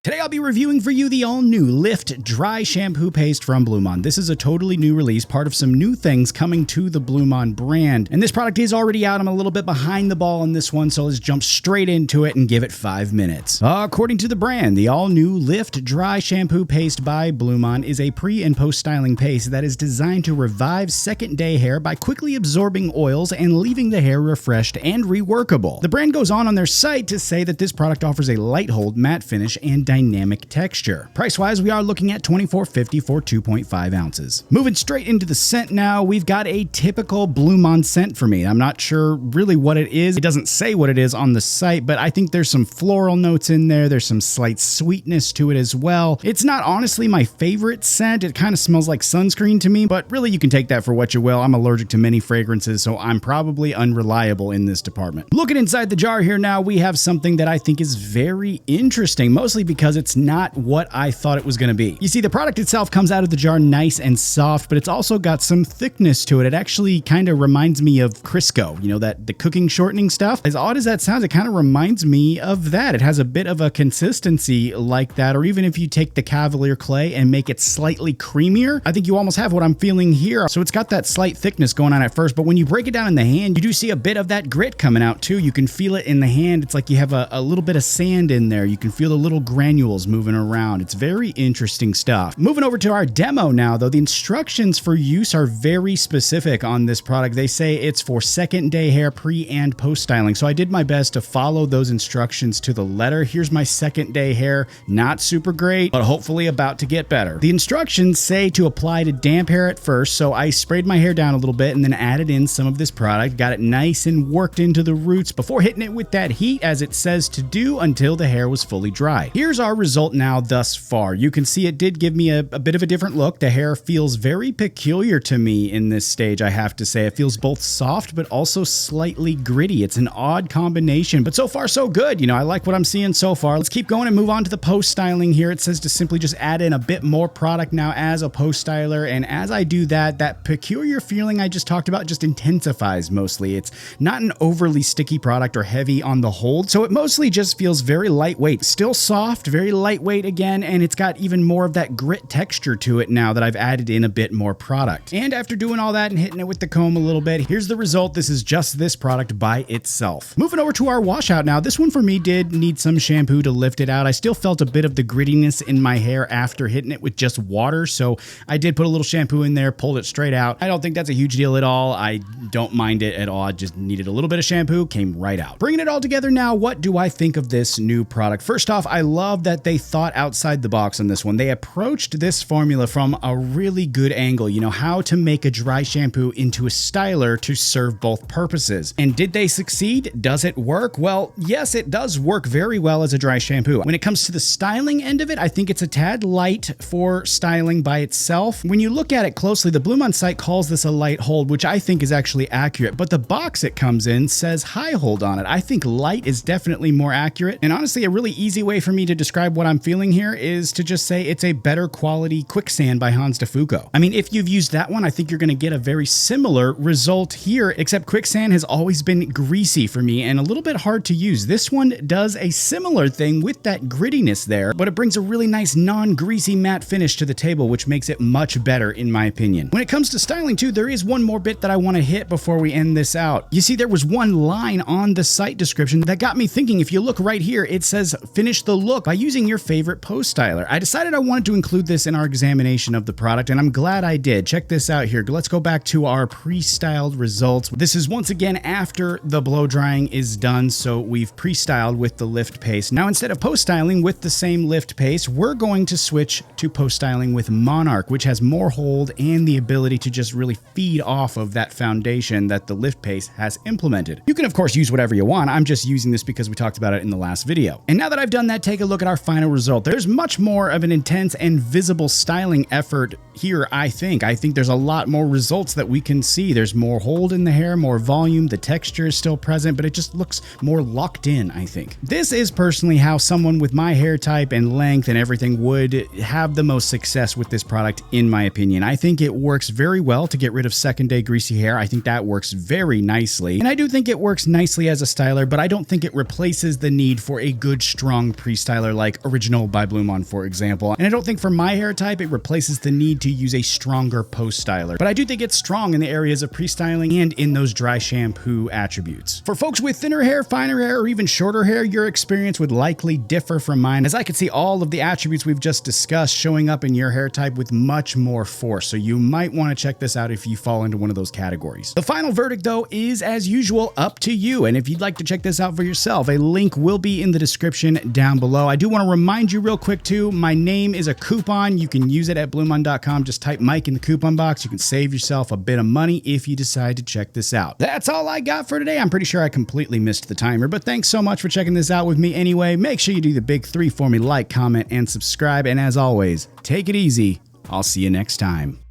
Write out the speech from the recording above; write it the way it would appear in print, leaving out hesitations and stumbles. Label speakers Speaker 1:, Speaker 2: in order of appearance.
Speaker 1: Today I'll be reviewing for you the all-new Lift Dry Shampoo Paste from Blumaan. This is a totally new release, part of some new things coming to the Blumaan brand. And this product is already out. I'm a little bit behind the ball on this one, so let's jump straight into it and give it 5 minutes. According to the brand, the all-new Lift Dry Shampoo Paste by Blumaan is a pre- and post-styling paste that is designed to revive second-day hair by quickly absorbing oils and leaving the hair refreshed and reworkable. The brand goes on their site to say that this product offers a light hold, matte finish, and dynamic texture. Price-wise, we are looking at $24.50 for 2.5 ounces. Moving straight into the scent now, we've got a typical Blumaan scent for me. I'm not sure really what it is. It doesn't say what it is on the site, but I think there's some floral notes in there. There's some slight sweetness to it as well. It's not honestly my favorite scent. It kind of smells like sunscreen to me, but really you can take that for what you will. I'm allergic to many fragrances, so I'm probably unreliable in this department. Looking inside the jar here now, we have something that I think is very interesting, mostly because it's not what I thought it was going to be. You see, the product itself comes out of the jar nice and soft, but it's also got some thickness to it. It actually kind of reminds me of Crisco, you know, the cooking shortening stuff. As odd as that sounds, it kind of reminds me of that. It has a bit of a consistency like that, or even if you take the Cavalier clay and make it slightly creamier, I think you almost have what I'm feeling here. So it's got that slight thickness going on at first, but when you break it down in the hand, you do see a bit of that grit coming out too. You can feel it in the hand. It's like you have a little bit of sand in there. You can feel the little granules moving around. It's very interesting stuff. Moving over to our demo now, though, the instructions for use are very specific on this product. They say it's for second day hair, pre and post styling. So I did my best to follow those instructions to the letter. Here's my second day hair. Not super great, but hopefully about to get better. The instructions say to apply to damp hair at first. So I sprayed my hair down a little bit and then added in some of this product, got it nice and worked into the roots before hitting it with that heat as it says to do until the hair was fully dry. Here's our result now thus far. You can see it did give me a bit of a different look. The hair feels very peculiar to me in this stage, I have to say. It feels both soft but also slightly gritty. It's an odd combination, but so far so good. You know, I like what I'm seeing so far. Let's keep going and move on to the post styling here. It says to simply just add in a bit more product now as a post styler, and as I do that, that peculiar feeling I just talked about just intensifies mostly. It's not an overly sticky product or heavy on the hold, so it mostly just feels very lightweight. Still soft, very lightweight again, and it's got even more of that grit texture to it now that I've added in a bit more product. And after doing all that and hitting it with the comb a little bit, here's the result. This is just this product by itself. Moving over to our washout now. This one for me did need some shampoo to lift it out. I still felt a bit of the grittiness in my hair after hitting it with just water, so I did put a little shampoo in there, pulled it straight out. I don't think that's a huge deal at all. I don't mind it at all. I just needed a little bit of shampoo, came right out. Bringing it all together now, what do I think of this new product? First off, I love that they thought outside the box on this one. They approached this formula from a really good angle, you know, how to make a dry shampoo into a styler to serve both purposes. And did they succeed? Does it work? Well, yes, it does work very well as a dry shampoo. When it comes to the styling end of it, I think it's a tad light for styling by itself. When you look at it closely, the Blumaan site calls this a light hold, which I think is actually accurate, but the box it comes in says high hold on it. I think light is definitely more accurate, and honestly, a really easy way for me to describe what I'm feeling here is to just say it's a better quality quicksand by Hans de Foucault. I mean, if you've used that one, I think you're going to get a very similar result here, except quicksand has always been greasy for me and a little bit hard to use. This one does a similar thing with that grittiness there, but it brings a really nice non-greasy matte finish to the table, which makes it much better in my opinion. When it comes to styling too, there is one more bit that I want to hit before we end this out. You see, there was one line on the site description that got me thinking. If you look right here, it says finish the look by using your favorite post styler. I decided I wanted to include this in our examination of the product, and I'm glad I did. Check this out here. Let's go back to our pre-styled results. This is once again after the blow drying is done, so we've pre-styled with the lift paste. Now, instead of post styling with the same lift paste, we're going to switch to post styling with Monarch, which has more hold and the ability to just really feed off of that foundation that the lift paste has implemented. You can of course use whatever you want. I'm just using this because we talked about it in the last video. And now that I've done that, take a look at at our final result. There's much more of an intense and visible styling effort here, I think. I think there's a lot more results that we can see. There's more hold in the hair, more volume, the texture is still present, but it just looks more locked in, I think. This is personally how someone with my hair type and length and everything would have the most success with this product, in my opinion. I think it works very well to get rid of second-day greasy hair. I think that works very nicely. And I do think it works nicely as a styler, but I don't think it replaces the need for a good, strong pre-styler like Original by Blumaan, for example. And I don't think for my hair type, it replaces the need to use a stronger post-styler. But I do think it's strong in the areas of pre-styling and in those dry shampoo attributes. For folks with thinner hair, finer hair, or even shorter hair, your experience would likely differ from mine, as I could see all of the attributes we've just discussed showing up in your hair type with much more force. So you might want to check this out if you fall into one of those categories. The final verdict, though, is as usual up to you. And if you'd like to check this out for yourself, a link will be in the description down below. I do want to remind you real quick too, my name is a coupon. You can use it at blumaan.com. Just type Mike in the coupon box. You can save yourself a bit of money if you decide to check this out. That's all I got for today. I'm pretty sure I completely missed the timer, but thanks so much for checking this out with me anyway. Make sure you do the big 3 for me: like, comment, and subscribe. And as always, take it easy. I'll see you next time.